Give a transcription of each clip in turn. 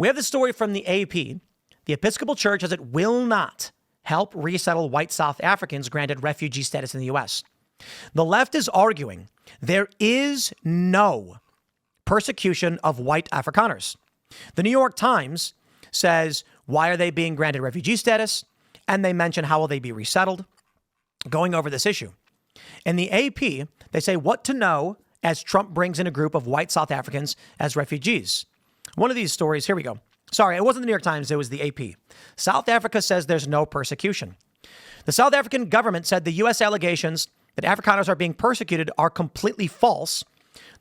We have the story from the AP. The Episcopal Church says it will not help resettle white South Africans granted refugee status in the U.S. The left is arguing there is no persecution of white Afrikaners. The New York Times says, why are they being granted refugee status? And they mention how will they be resettled, going over this issue. In the AP, they say what to know as Trump brings in a group of white South Africans as refugees. One of these stories, here we go. Sorry, it wasn't the New York Times, it was the AP. South Africa says there's no persecution. The South African government said the U.S. allegations that Afrikaners are being persecuted are completely false,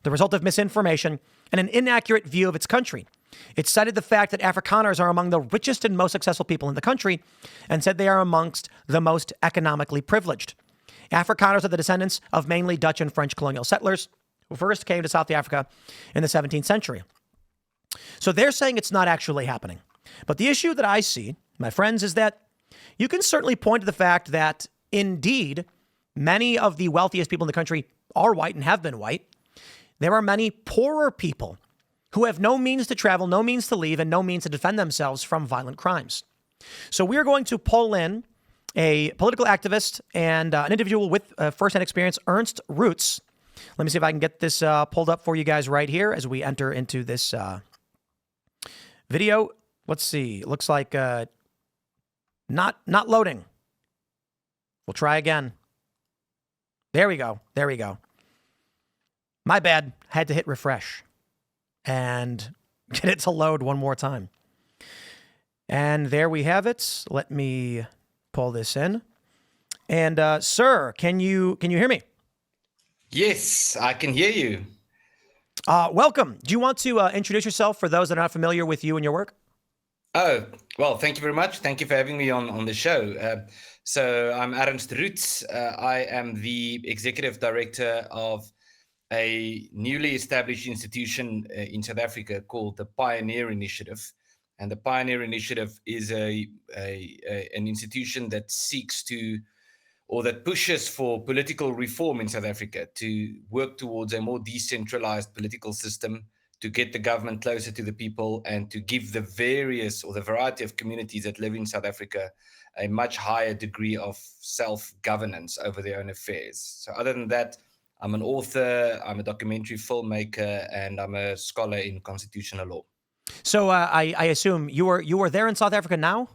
the result of misinformation and an inaccurate view of its country. It cited the fact that Afrikaners are among the richest and most successful people in the country and said they are amongst the most economically privileged. Afrikaners are the descendants of mainly Dutch and French colonial settlers who first came to South Africa in the 17th century. So they're saying it's not actually happening. But the issue that I see, my friends, is that you can certainly point to the fact that indeed many of the wealthiest people in the country are white and have been white. There are many poorer people who have no means to travel, no means to leave, and no means to defend themselves from violent crimes. So we are going to pull in a political activist and an individual with firsthand experience, Ernst Roots. Let me see if I can get this pulled up for you guys right here as we enter into this video. Let's see. Looks like not loading. We'll try again. There we go. There we go. My bad. Had to hit refresh and get it to load one more time. And there we have it. Let me pull this in. And sir, can you hear me? Yes, I can hear you. Welcome. Do you want to introduce yourself for those that are not familiar with you and your work? Oh, well, thank you very much. Thank you for having me on the show. So I'm Ernst Roots. I am the executive director of a newly established institution in South Africa called the Pioneer Initiative. And the Pioneer Initiative is an institution that seeks to, or that pushes for political reform in South Africa to work towards a more decentralized political system, to get the government closer to the people, and to give the various or the variety of communities that live in South Africa a much higher degree of self-governance over their own affairs. So other than that, I'm an author, I'm a documentary filmmaker, and I'm a scholar in constitutional law. So I assume you were there in South Africa now?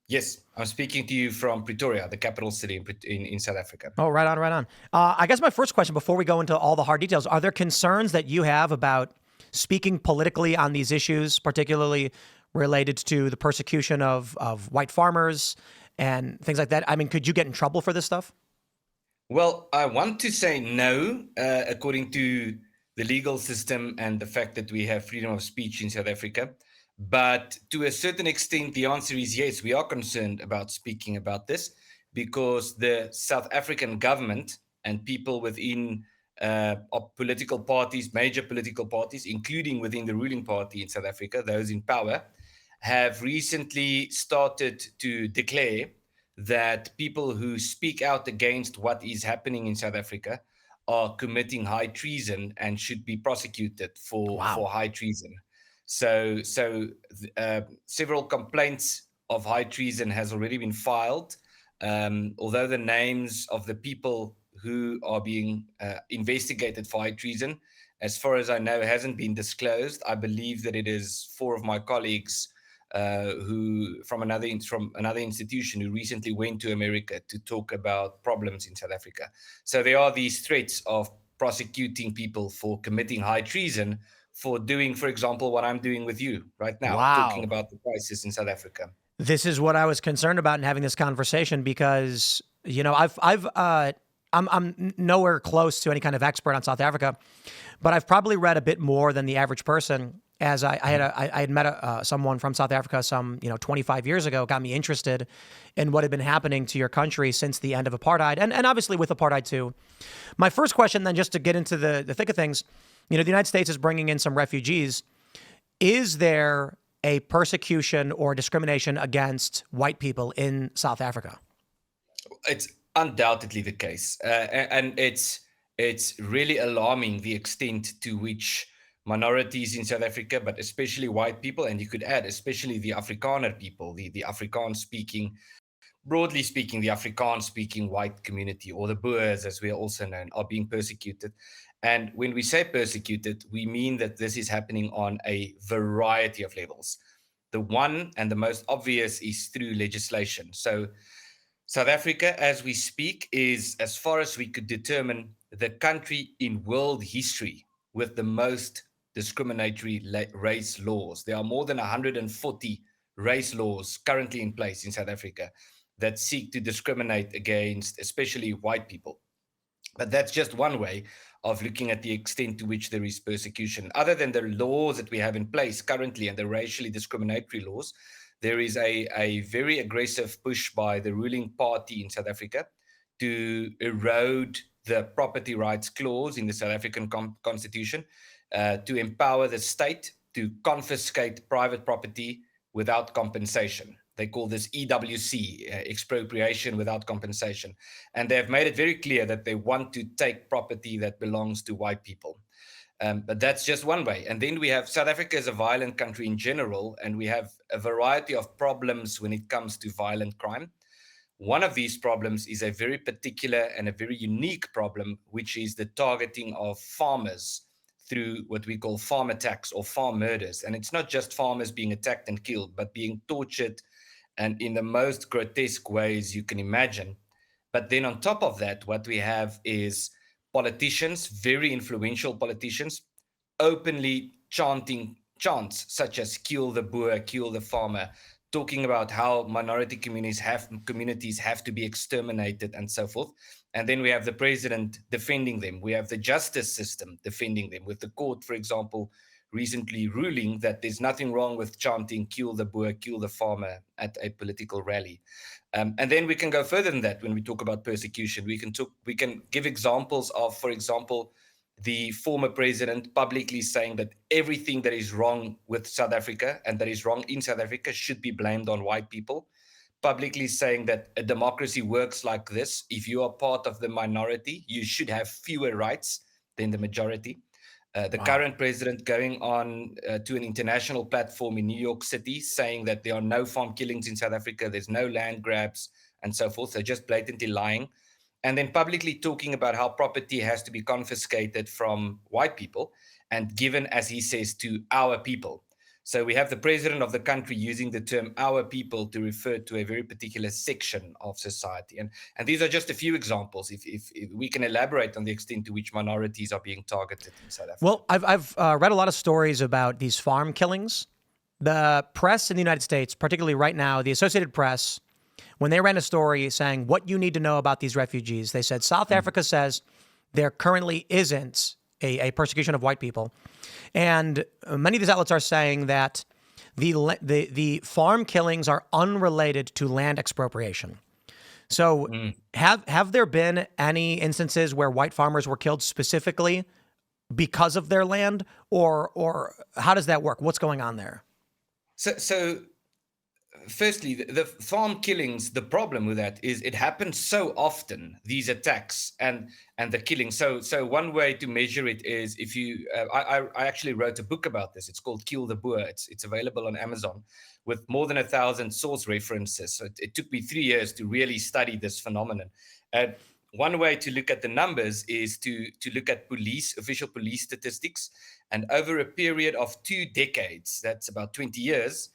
Yes, I'm speaking to you from Pretoria, the capital city in South Africa. Oh, right on, right on. I guess my first question before we go into all the hard details, are there concerns that you have about speaking politically on these issues, particularly related to the persecution of white farmers and things like that? I mean, could you get in trouble for this stuff? Well, I want to say no, according to the legal system and the fact that we have freedom of speech in South Africa. But to a certain extent, the answer is yes, we are concerned about speaking about this because the South African government and people within political parties, major political parties, including within the ruling party in South Africa, those in power, have recently started to declare that people who speak out against what is happening in South Africa are committing high treason and should be prosecuted for high treason. So several complaints of high treason has already been filed, although the names of the people who are being investigated for high treason, as far as I know, hasn't been disclosed. I believe that it is 4 of my colleagues who from another institution who recently went to America to talk about problems in South Africa. So there are these threats of prosecuting people for committing high treason for doing, for example, what I'm doing with you right now, talking about the crisis in South Africa. This is what I was concerned about in having this conversation because, you know, I'm nowhere close to any kind of expert on South Africa, but I've probably read a bit more than the average person. As I had met someone from South Africa 25 years ago, got me interested in what had been happening to your country since the end of apartheid, and obviously with apartheid too. My first question then, just to get into the thick of things, you know, the United States is bringing in some refugees. Is there a persecution or discrimination against white people in South Africa? It's undoubtedly the case, and it's really alarming the extent to which minorities in South Africa, but especially white people, and you could add especially the Afrikaner people, the Afrikaans speaking, broadly speaking, the Afrikaans speaking white community, or the Boers, as we are also known, are being persecuted. And when we say persecuted, we mean that this is happening on a variety of levels. The one and the most obvious is through legislation. So, South Africa, as we speak, is, as far as we could determine, the country in world history with the most discriminatory race laws. There are more than 140 race laws currently in place in South Africa that seek to discriminate against, especially white people. But that's just one way of looking at the extent to which there is persecution. Other than the laws that we have in place currently and the racially discriminatory laws, there is a very aggressive push by the ruling party in South Africa to erode the property rights clause in the South African Constitution, to empower the state to confiscate private property without compensation. They call this EWC, expropriation without compensation. And they have made it very clear that they want to take property that belongs to white people. But that's just one way. And then we have South Africa as a violent country in general, and we have a variety of problems when it comes to violent crime. One of these problems is a very particular and a very unique problem, which is the targeting of farmers through what we call farm attacks or farm murders. And it's not just farmers being attacked and killed, but being tortured and in the most grotesque ways you can imagine. But then on top of that, what we have is politicians, very influential politicians, openly chanting chants such as kill the Boer, kill the farmer, talking about how minority communities have to be exterminated and so forth. And then we have the president defending them. We have the justice system defending them, with the court, for example, recently ruling that there's nothing wrong with chanting kill the Boer, kill the farmer at a political rally. And then we can go further than that when we talk about persecution. We can give examples of, for example, the former president publicly saying that everything that is wrong with South Africa and that is wrong in South Africa should be blamed on white people, publicly saying that a democracy works like this. If you are part of the minority, you should have fewer rights than the majority. The Wow. current president going on to an international platform in New York City saying that there are no farm killings in South Africa, there's no land grabs, and so forth. So just blatantly lying. And then publicly talking about how property has to be confiscated from white people and given, as he says, to our people. So we have the president of the country using the term our people to refer to a very particular section of society. And these are just a few examples. If we can elaborate on the extent to which minorities are being targeted in South Africa. Well, I've read a lot of stories about these farm killings. The press in the United States, particularly right now, the Associated Press, when they ran a story saying what you need to know about these refugees, they said South Africa says there currently isn't a persecution of white people. And many of these outlets are saying that the farm killings are unrelated to land expropriation. So have there been any instances where white farmers were killed specifically because of their land, or how does that work? What's going on there? So firstly, the farm killings, the problem with that is it happens so often, these attacks and the killing. So one way to measure it is if you, I actually wrote a book about this. It's called Kill the Boer. It's available on Amazon with more than 1,000 source references. So it took me 3 years to really study this phenomenon. And one way to look at the numbers is to look at official police statistics. And over a period of 2 decades, that's about 20 years,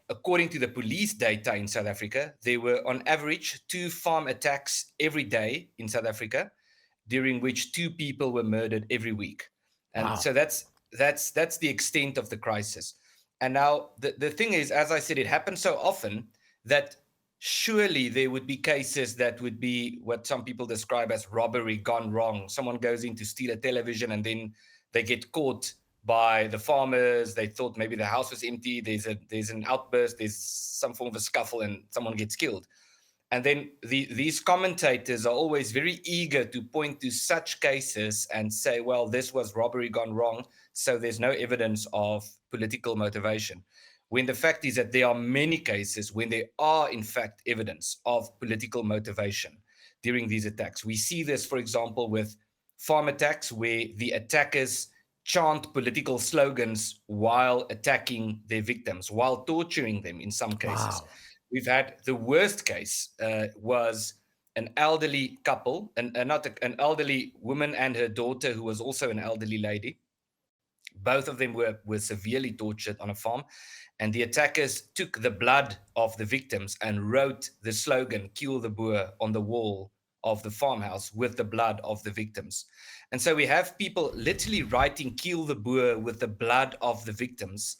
according to the police data in South Africa, there were on average 2 farm attacks every day in South Africa, during which 2 people were murdered every week. And Wow. so that's the extent of the crisis. And now the thing is, as I said, it happens so often that surely there would be cases that would be what some people describe as robbery gone wrong. Someone goes in to steal a television and then they get caught by the farmers. They thought maybe the house was empty. There's an outburst. There's some form of a scuffle, and someone gets killed. And then these commentators are always very eager to point to such cases and say, well, this was robbery gone wrong, so there's no evidence of political motivation. When the fact is that there are many cases when there are, in fact, evidence of political motivation during these attacks. We see this, for example, with farm attacks, where the attackers chant political slogans while attacking their victims, while torturing them in some cases. Wow. We've had the worst case was an elderly couple, an elderly woman and her daughter, who was also an elderly lady. Both of them were severely tortured on a farm, and the attackers took the blood of the victims and wrote the slogan "Kill the Boer" on the wall of the farmhouse with the blood of the victims. And so we have people literally writing "Kill the Boer" with the blood of the victims.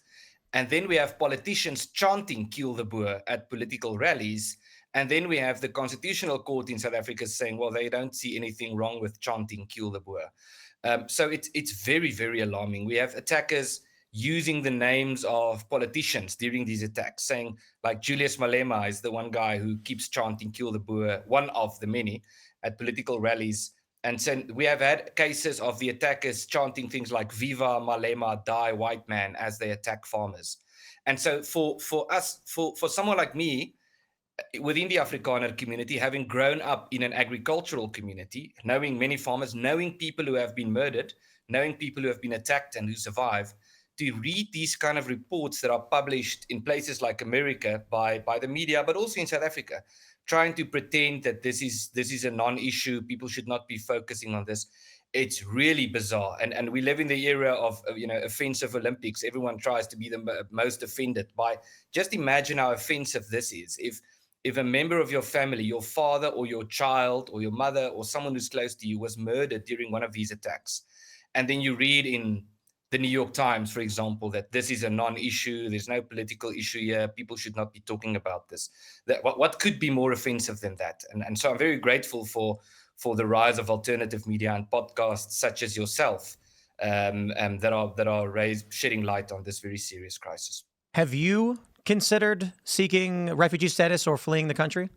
And then we have politicians chanting "Kill the Boer" at political rallies. And then we have the Constitutional Court in South Africa saying, well, they don't see anything wrong with chanting "Kill the Boer." So it's very, very alarming. We have attackers using the names of politicians during these attacks, saying, like Julius Malema is the one guy who keeps chanting "Kill the Boer," one of the many at political rallies. And so we have had cases of the attackers chanting things like "Viva Malema, die white man" as they attack farmers. And so for someone like me, within the Afrikaner community, having grown up in an agricultural community, knowing many farmers, knowing people who have been murdered, knowing people who have been attacked and who survive, to read these kind of reports that are published in places like America by the media, but also in South Africa, trying to pretend that this is a non-issue, people should not be focusing on this. It's really bizarre. And we live in the era of offensive Olympics. Everyone tries to be the most offended by. Just imagine how offensive this is. If a member of your family, your father or your child or your mother or someone who's close to you was murdered during one of these attacks, and then you read in the New York Times, for example, that this is a non-issue, there's no political issue here, people should not be talking about this. What could be more offensive than that? And so I'm very grateful for the rise of alternative media and podcasts such as yourself that are shedding light on this very serious crisis. Have you considered seeking refugee status or fleeing the country?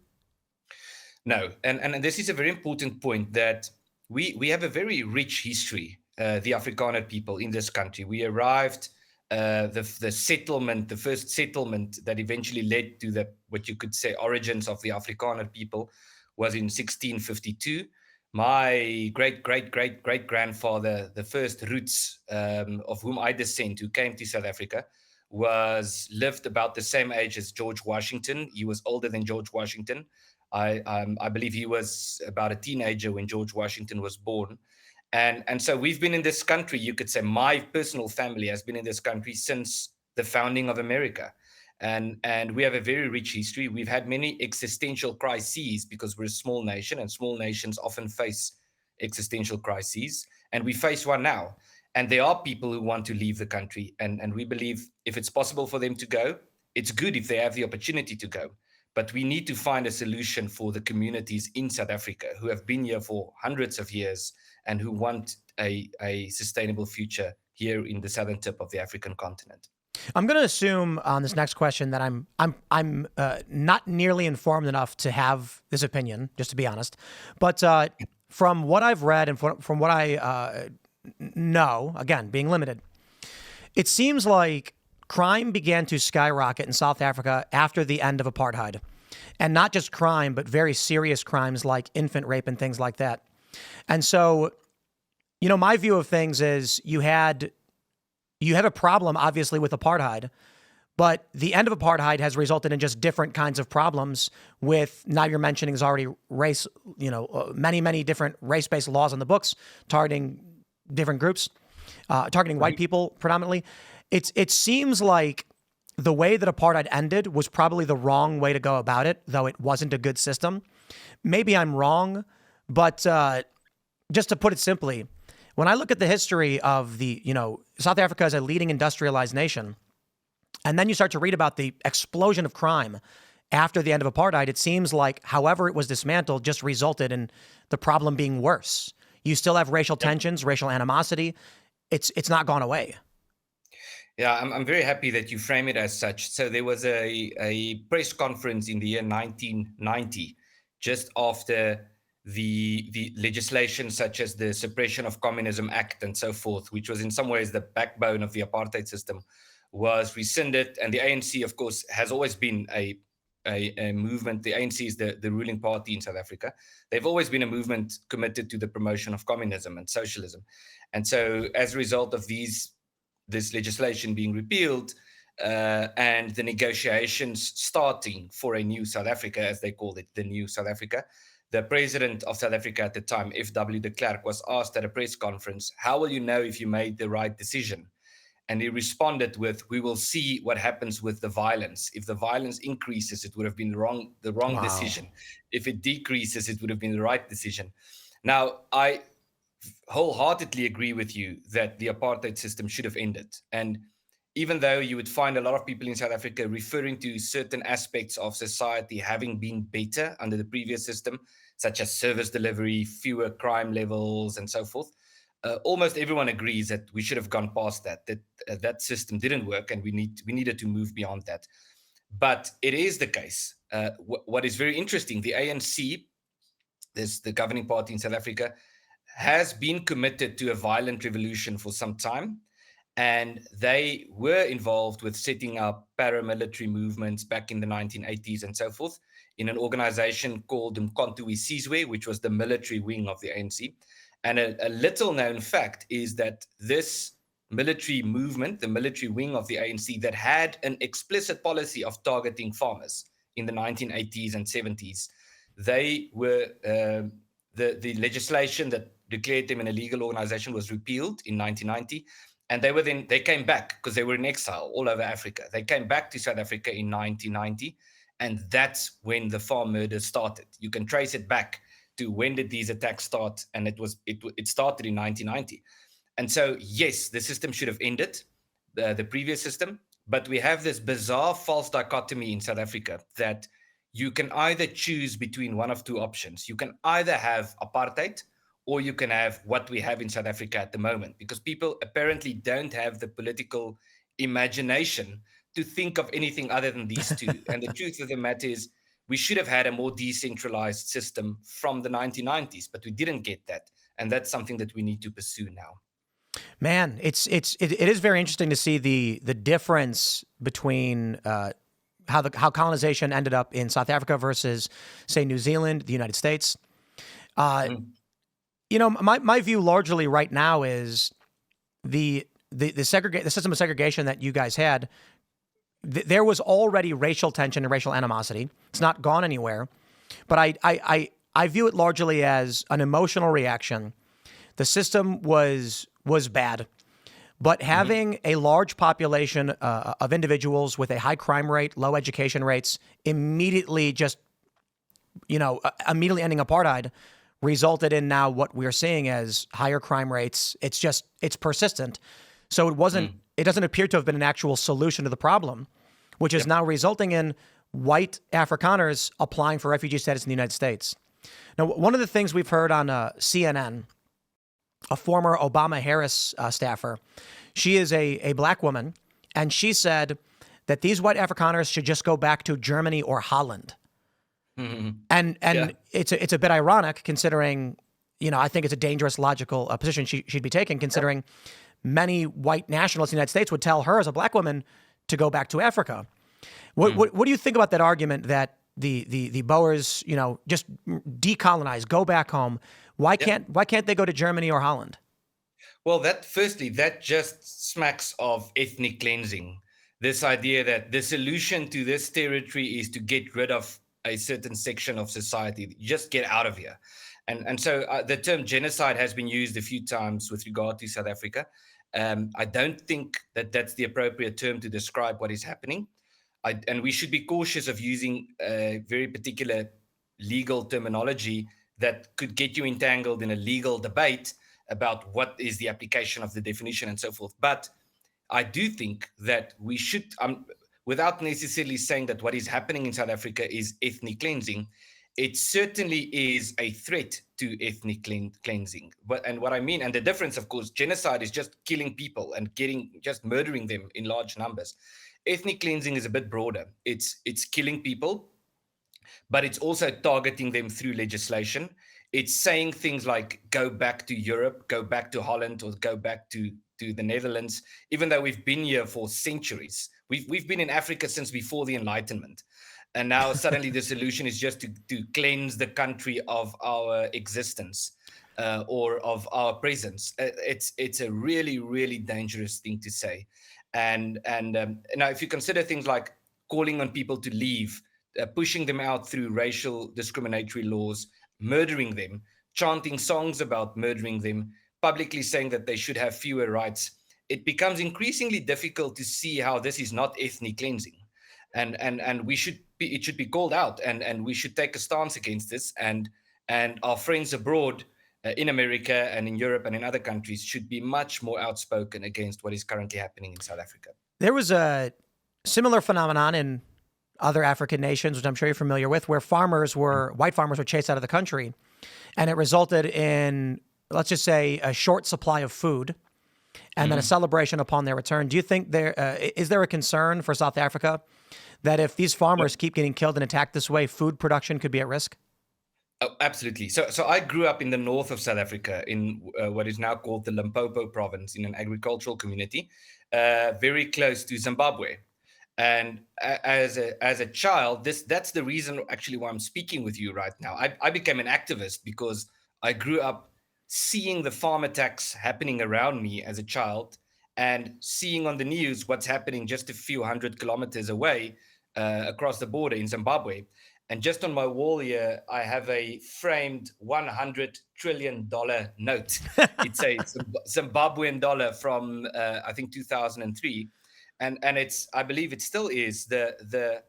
No, and this is a very important point, that we have a very rich history, the Afrikaner people in this country. We arrived, the settlement, the first settlement that eventually led to what you could say origins of the Afrikaner people, was in 1652. My great grandfather, the first roots of whom I descend, who came to South Africa, lived about the same age as George Washington. He was older than George Washington. I believe he was about a teenager when George Washington was born. And so we've been in this country, you could say my personal family has been in this country since the founding of America. And we have a very rich history. We've had many existential crises because we're a small nation, and small nations often face existential crises. And we face one now. And there are people who want to leave the country. And we believe if it's possible for them to go, it's good if they have the opportunity to go. But we need to find a solution for the communities in South Africa who have been here for hundreds of years and who want a sustainable future here in the southern tip of the African continent. I'm going to assume on this next question that I'm not nearly informed enough to have this opinion, just to be honest. But from what I've read and from what I know, again, being limited, it seems like crime began to skyrocket in South Africa after the end of apartheid. And not just crime, but very serious crimes like infant rape and things like that. And so, my view of things is you have a problem, obviously, with apartheid, but the end of apartheid has resulted in just different kinds of problems with, now you're mentioning is already race, many different race-based laws on the books targeting different groups, targeting white people predominantly. It seems like the way that apartheid ended was probably the wrong way to go about it, though it wasn't a good system. Maybe I'm wrong, but just to put it simply, when I look at the history of South Africa as a leading industrialized nation, and then you start to read about the explosion of crime after the end of apartheid, it seems like however it was dismantled just resulted in the problem being worse. You still have racial tensions, racial animosity. It's not gone away. Yeah, I'm very happy that you frame it as such. So there was a press conference in the year 1990, just after the legislation such as the Suppression of Communism Act and so forth, which was in some ways the backbone of the apartheid system, was rescinded. And the ANC, of course, has always been a a movement. The ANC is the ruling party in South Africa. They've always been a movement committed to the promotion of communism and socialism. And so as a result of this legislation being repealed, and the negotiations starting for a new South Africa, as they called it, the new South Africa, the president of South Africa at the time, F.W. de Klerk, was asked at a press conference, how will you know if you made the right decision? And he responded with, we will see what happens with the violence. If the violence increases, it would have been the wrong Wow. decision. If it decreases, it would have been the right decision. Now, I wholeheartedly agree with you that the apartheid system should have ended. And even though you would find a lot of people in South Africa referring to certain aspects of society having been better under the previous system, such as service delivery, fewer crime levels, and so forth, almost everyone agrees that we should have gone past that system didn't work, and we needed to move beyond that. But it is the case. What is very interesting, the ANC, the governing party in South Africa, has been committed to a violent revolution for some time. And they were involved with setting up paramilitary movements back in the 1980s and so forth in an organization called Umkhonto we Sizwe, which was the military wing of the ANC. And a little known fact is that this military movement, the military wing of the ANC, that had an explicit policy of targeting farmers in the 1980s and 70s, they were the legislation that declared them an illegal organization was repealed in 1990. And they came back because they were in exile all over Africa. They came back to South Africa in 1990, and that's when the farm murder started. You can trace it back to when did these attacks start, and it started in 1990. And so, yes, the system should have ended, the previous system, but we have this bizarre false dichotomy in South Africa that you can either choose between one of two options. You can either have apartheid, or you can have what we have in South Africa at the moment, because people apparently don't have the political imagination to think of anything other than these two. And the truth of the matter is, we should have had a more decentralized system from the 1990s, but we didn't get that. And that's something that we need to pursue now. Man, it is very interesting to see the difference between how colonization ended up in South Africa versus, say, New Zealand, the United States. You know, my view largely right now is the system of segregation that you guys had. There was already racial tension and racial animosity. It's not gone anywhere, but I view it largely as an emotional reaction. The system was bad, but having a large population of individuals with a high crime rate, low education rates, immediately ending apartheid resulted in now what we're seeing as higher crime rates. It's persistent. So it doesn't appear to have been an actual solution to the problem, which is now resulting in white Afrikaners applying for refugee status in the United States. Now, one of the things we've heard on CNN, a former Obama-Harris staffer, she is a black woman, and she said that these white Afrikaners should just go back to Germany or Holland. And it's a bit ironic considering, I think it's a dangerous logical position she'd be taking, considering many white nationalists in the United States would tell her as a black woman to go back to Africa. What do you think about that argument that the Boers, just decolonize, go back home? Why can't they go to Germany or Holland? Well, that just smacks of ethnic cleansing. This idea that the solution to this territory is to get rid of a certain section of society, just get out of here. And so the term genocide has been used a few times with regard to South Africa. I don't think that that's the appropriate term to describe what is happening. And we should be cautious of using a very particular legal terminology that could get you entangled in a legal debate about what is the application of the definition and so forth. But I do think that we should, without necessarily saying that what is happening in South Africa is ethnic cleansing, it certainly is a threat to ethnic cleansing. And what I mean, and the difference, of course, genocide is just killing people and just murdering them in large numbers. Ethnic cleansing is a bit broader. It's killing people, but it's also targeting them through legislation. It's saying things like go back to Europe, go back to Holland, or go back to the Netherlands, even though we've been here for centuries. We've been in Africa since before the Enlightenment. And now suddenly the solution is just to cleanse the country of our existence, or of our presence. It's a really, really dangerous thing to say. And now, if you consider things like calling on people to leave, pushing them out through racial discriminatory laws, murdering them, chanting songs about murdering them, publicly saying that they should have fewer rights, it becomes increasingly difficult to see how this is not ethnic cleansing. And we should be, it should be called out, and we should take a stance against this. And our friends abroad, in America and in Europe and in other countries, should be much more outspoken against what is currently happening in South Africa. There was a similar phenomenon in other African nations, which I'm sure you're familiar with, where white farmers were chased out of the country, and it resulted in, let's just say, a short supply of food, and then a celebration upon their return. Do you think is there a concern for South Africa that if these farmers keep getting killed and attacked this way, food production could be at risk? Oh, absolutely. So I grew up in the north of South Africa, in what is now called the Limpopo province, in an agricultural community, very close to Zimbabwe. And as a child, that's the reason actually why I'm speaking with you right now. I became an activist because I grew up seeing the farm attacks happening around me as a child, and seeing on the news what's happening just a few hundred kilometers away, across the border in Zimbabwe. And just on my wall here, I have a framed $100 trillion note. It's a Zimbabwean dollar from, I think, 2003. And it's, I believe it still is the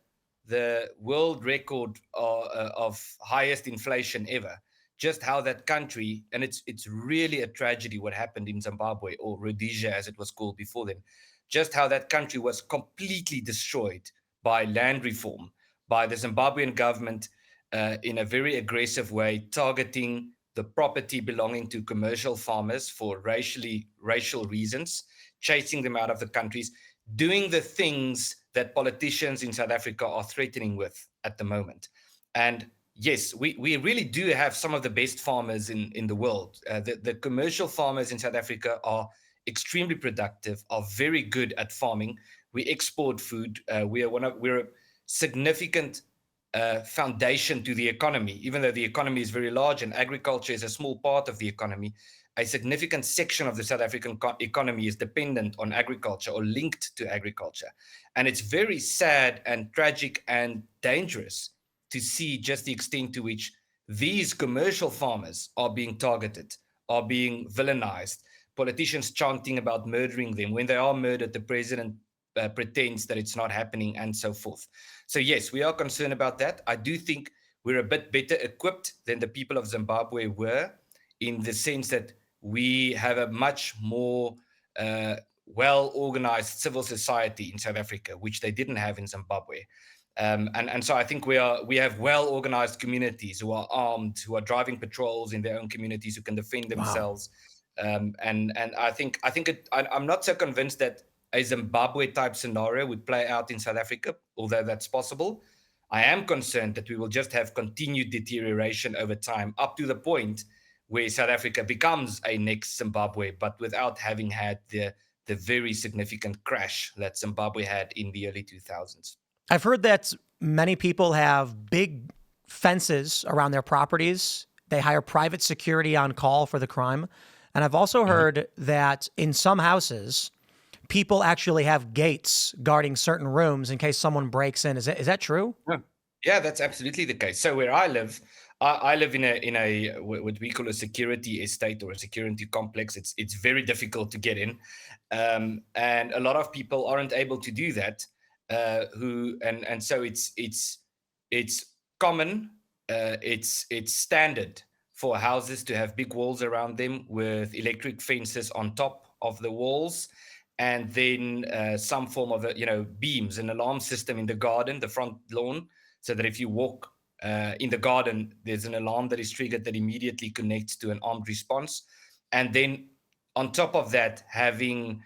world record of highest inflation ever. Just how that country, and it's really a tragedy what happened in Zimbabwe, or Rhodesia as it was called before then, just how that country was completely destroyed by land reform, by the Zimbabwean government, in a very aggressive way, targeting the property belonging to commercial farmers for racial reasons, chasing them out of the countries, doing the things that politicians in South Africa are threatening with at the moment. And yes, we really do have some of the best farmers in the world. The commercial farmers in South Africa are extremely productive, are very good at farming. We export food. We're a significant foundation to the economy, even though the economy is very large and agriculture is a small part of the economy. A significant section of the South African economy is dependent on agriculture or linked to agriculture. And it's very sad and tragic and dangerous to see just the extent to which these commercial farmers are being targeted, are being villainized, politicians chanting about murdering them. When they are murdered, the president pretends that it's not happening, and so forth. So yes, we are concerned about that. I do think we're a bit better equipped than the people of Zimbabwe were, in the sense that we have a much more well-organized civil society in South Africa, which they didn't have in Zimbabwe. And so I think we have well-organized communities who are armed, who are driving patrols in their own communities, who can defend themselves. Wow. And I'm not so convinced that a Zimbabwe type scenario would play out in South Africa, although that's possible. I am concerned that we will just have continued deterioration over time, up to the point where South Africa becomes a next Zimbabwe, but without having had the very significant crash that Zimbabwe had in the early 2000s. I've heard that many people have big fences around their properties. They hire private security on call for the crime. And I've also heard that in some houses, people actually have gates guarding certain rooms in case someone breaks in. Is that true? Yeah, that's absolutely the case. So where I live in a what we call a security estate, or a security complex. It's very difficult to get in, and a lot of people aren't able to do that. So it's common, it's standard for houses to have big walls around them with electric fences on top of the walls, and then some form of beams, an alarm system in the garden, the front lawn, so that if you walk in the garden, there's an alarm that is triggered that immediately connects to an armed response. And then on top of that, having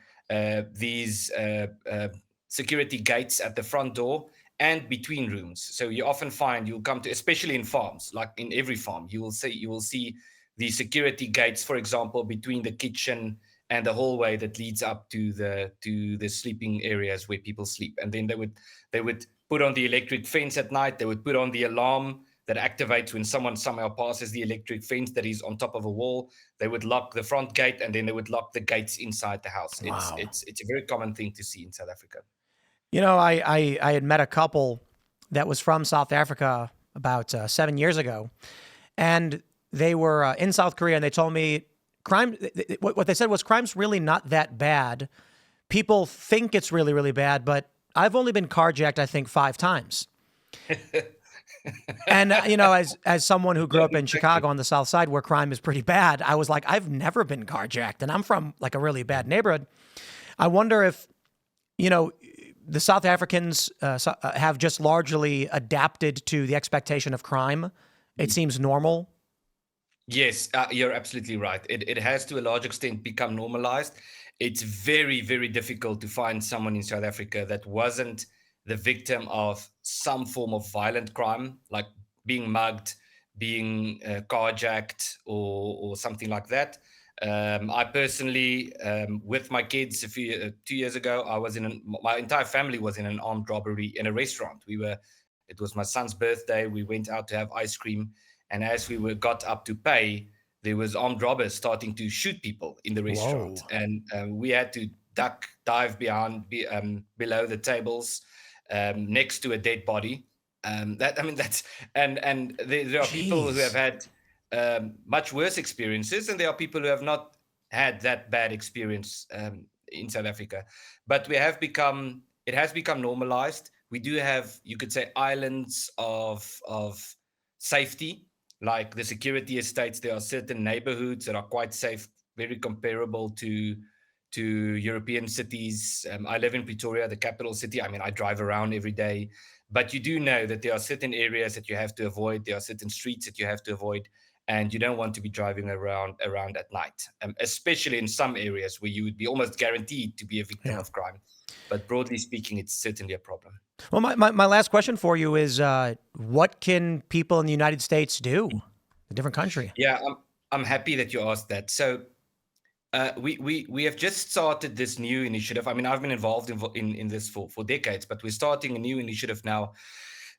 these security gates at the front door and between rooms. So you often find you'll come to, especially in farms, like in every farm, you will see the security gates, for example, between the kitchen and the hallway that leads up to the sleeping areas where people sleep. And then they would put on the electric fence at night. They would put on the alarm that activates when someone somehow passes the electric fence that is on top of a wall. They would lock the front gate, and then they would lock the gates inside the house. Wow. It's a very common thing to see in South Africa. You know, I had met a couple that was from South Africa about 7 years ago, and they were in South Korea, and they told me crime. What they said was crime's really not that bad. People think it's really, really bad, but I've only been carjacked, I think, 5 times. And, you know, as someone who grew up in Chicago on the South Side where crime is pretty bad, I was like, I've never been carjacked, and I'm from like a really bad neighborhood. I wonder if, you know, the South Africans have just largely adapted to the expectation of crime. It seems normal. Yes, you're absolutely right. It has to a large extent become normalized. It's very, very difficult to find someone in South Africa that wasn't the victim of some form of violent crime, like being mugged, being carjacked, or something like that. I personally, with my kids, 2 years ago, my entire family was in an armed robbery in a restaurant. It was my son's birthday. We went out to have ice cream, and as we got up to pay, there was armed robbers starting to shoot people in the restaurant. Whoa. And we had to dive below the tables, next to a dead body. There are people who have had much worse experiences, and there are people who have not had that bad experience in South Africa. But it has become normalized. We do have, you could say, islands of safety, like the security estates. There are certain neighborhoods that are quite safe, very comparable to European cities. I live in Pretoria, the capital city. I mean, I drive around every day, but you do know that there are certain areas that you have to avoid. There are certain streets that you have to avoid, and you don't want to be driving around at night, especially in some areas where you would be almost guaranteed to be a victim of crime. But broadly speaking, it's certainly a problem. Well, my last question for you is, what can people in the United States do, a different country? Yeah, I'm happy that you asked that. So we have just started this new initiative. I mean, I've been involved in this for decades, but we're starting a new initiative now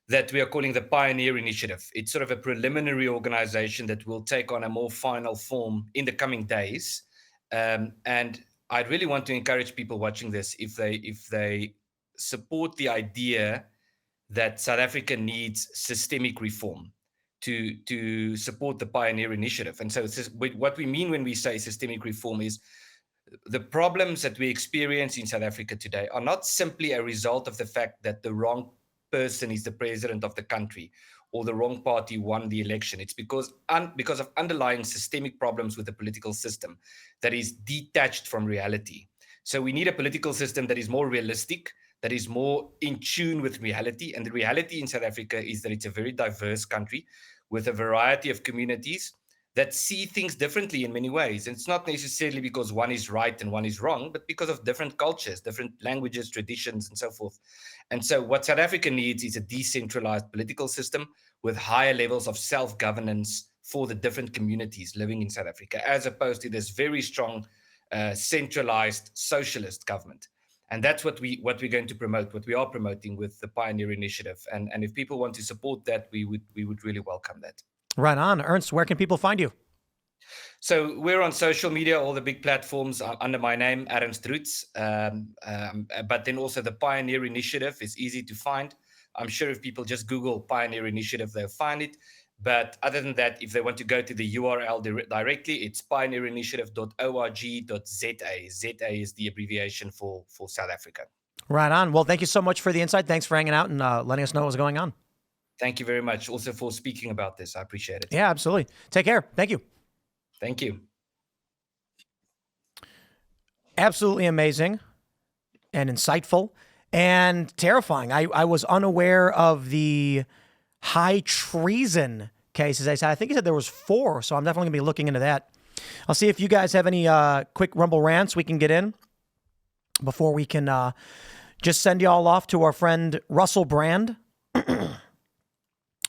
that we are calling the Pioneer Initiative. It's sort of a preliminary organization that will take on a more final form in the coming days. And I'd really want to encourage people watching this, if they support the idea that South Africa needs systemic reform to support the Pioneer Initiative. And so what we mean when we say systemic reform is the problems that we experience in South Africa today are not simply a result of the fact that the wrong person is the president of the country or the wrong party won the election. It's because of underlying systemic problems with the political system that is detached from reality. So we need a political system that is more realistic, that is more in tune with reality. And the reality in South Africa is that it's a very diverse country with a variety of communities that see things differently in many ways. And it's not necessarily because one is right and one is wrong, but because of different cultures, different languages, traditions, and so forth. And so what South Africa needs is a decentralized political system with higher levels of self-governance for the different communities living in South Africa, as opposed to this very strong centralized socialist government. And that's what we're going to promote, what we are promoting with the Pioneer Initiative. And if people want to support that, we would really welcome that. Right on. Ernst, where can people find you? So we're on social media, all the big platforms under my name, Ernst Roots. But then also the Pioneer Initiative is easy to find. I'm sure if people just Google Pioneer Initiative, they'll find it. But other than that, if they want to go to the URL directly, it's pioneerinitiative.org.za. ZA is the abbreviation for South Africa. Right on. Well, thank you so much for the insight. Thanks for hanging out and letting us know what was going on. Thank you very much. Also for speaking about this. I appreciate it. Yeah, absolutely. Take care. Thank you. Thank you. Absolutely amazing and insightful and terrifying. I was unaware of the high treason cases. I think he said there was 4, so I'm definitely going to be looking into that. I'll see if you guys have any quick Rumble rants we can get in before we can just send y'all off to our friend Russell Brand,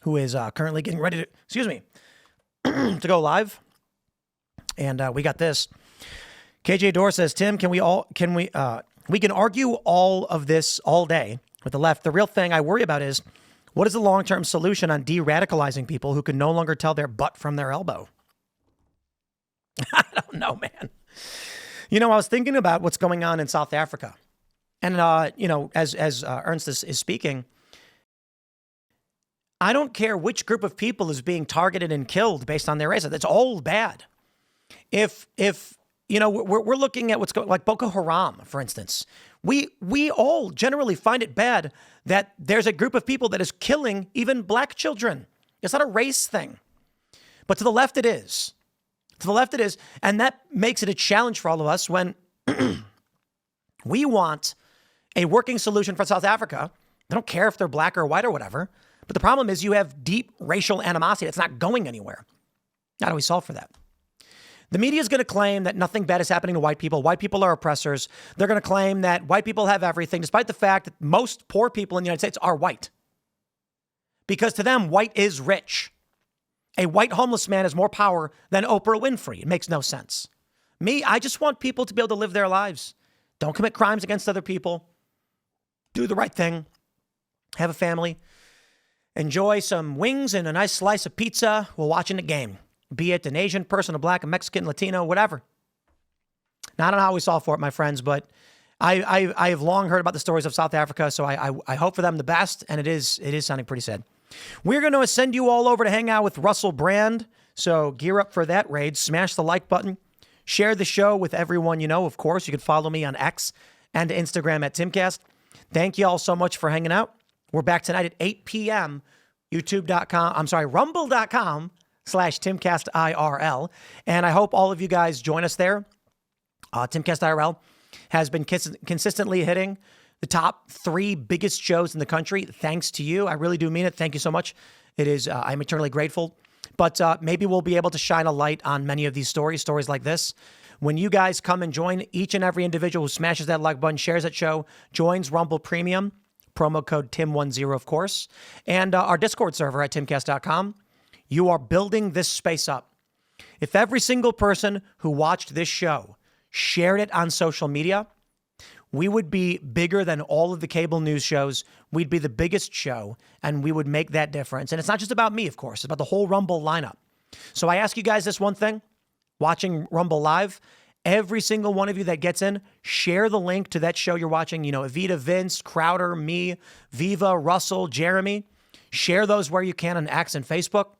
who is currently getting ready to, to go live. And we got this. KJ Dorr says, Tim, we can argue all of this all day with the left. The real thing I worry about is what is the long-term solution on de-radicalizing people who can no longer tell their butt from their elbow? I don't know, man. I was thinking about what's going on in South Africa. And, as Ernst is speaking, I don't care which group of people is being targeted and killed based on their race. That's all bad. If we're looking at what's going, like Boko Haram, for instance, we all generally find it bad that there's a group of people that is killing even black children. It's not a race thing, but to the left it is. To the left it is, and that makes it a challenge for all of us when we want a working solution for South Africa. I don't care if they're black or white or whatever, but the problem is you have deep racial animosity that's not going anywhere. How do we solve for that? The media is going to claim that nothing bad is happening to white people. White people are oppressors. They're going to claim that white people have everything, despite the fact that most poor people in the United States are white. Because to them, white is rich. A white homeless man has more power than Oprah Winfrey. It makes no sense. I just want people to be able to live their lives. Don't commit crimes against other people. Do the right thing. Have a family. Enjoy some wings and a nice slice of pizza while watching the game. Be it an Asian person, a black, a Mexican, Latino, whatever. Now, I don't know how we solve for it, my friends, but I have long heard about the stories of South Africa, so I hope for them the best, and it is sounding pretty sad. We're going to send you all over to hang out with Russell Brand, so gear up for that raid. Smash the like button. Share the show with everyone you know. Of course, you can follow me on X and Instagram at Timcast. Thank you all so much for hanging out. We're back tonight at 8 p.m. rumble.com/TimcastIRL. And I hope all of you guys join us there. Timcast IRL has been consistently hitting the top 3 biggest shows in the country. Thanks to you. I really do mean it. Thank you so much. It is, I'm eternally grateful. But maybe we'll be able to shine a light on many of these stories like this. When you guys come and join, each and every individual who smashes that like button, shares that show, joins Rumble Premium, promo code TIM10, of course, and our Discord server at timcast.com. You are building this space up. If every single person who watched this show shared it on social media, we would be bigger than all of the cable news shows. We'd be the biggest show, and we would make that difference. And it's not just about me, of course. It's about the whole Rumble lineup. So I ask you guys this one thing, watching Rumble live, every single one of you that gets in, share the link to that show you're watching. Evita, Vince, Crowder, me, Viva, Russell, Jeremy. Share those where you can on X and Facebook.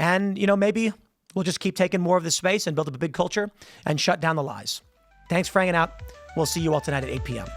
And, maybe we'll just keep taking more of this space and build up a big culture and shut down the lies. Thanks for hanging out. We'll see you all tonight at 8 p.m.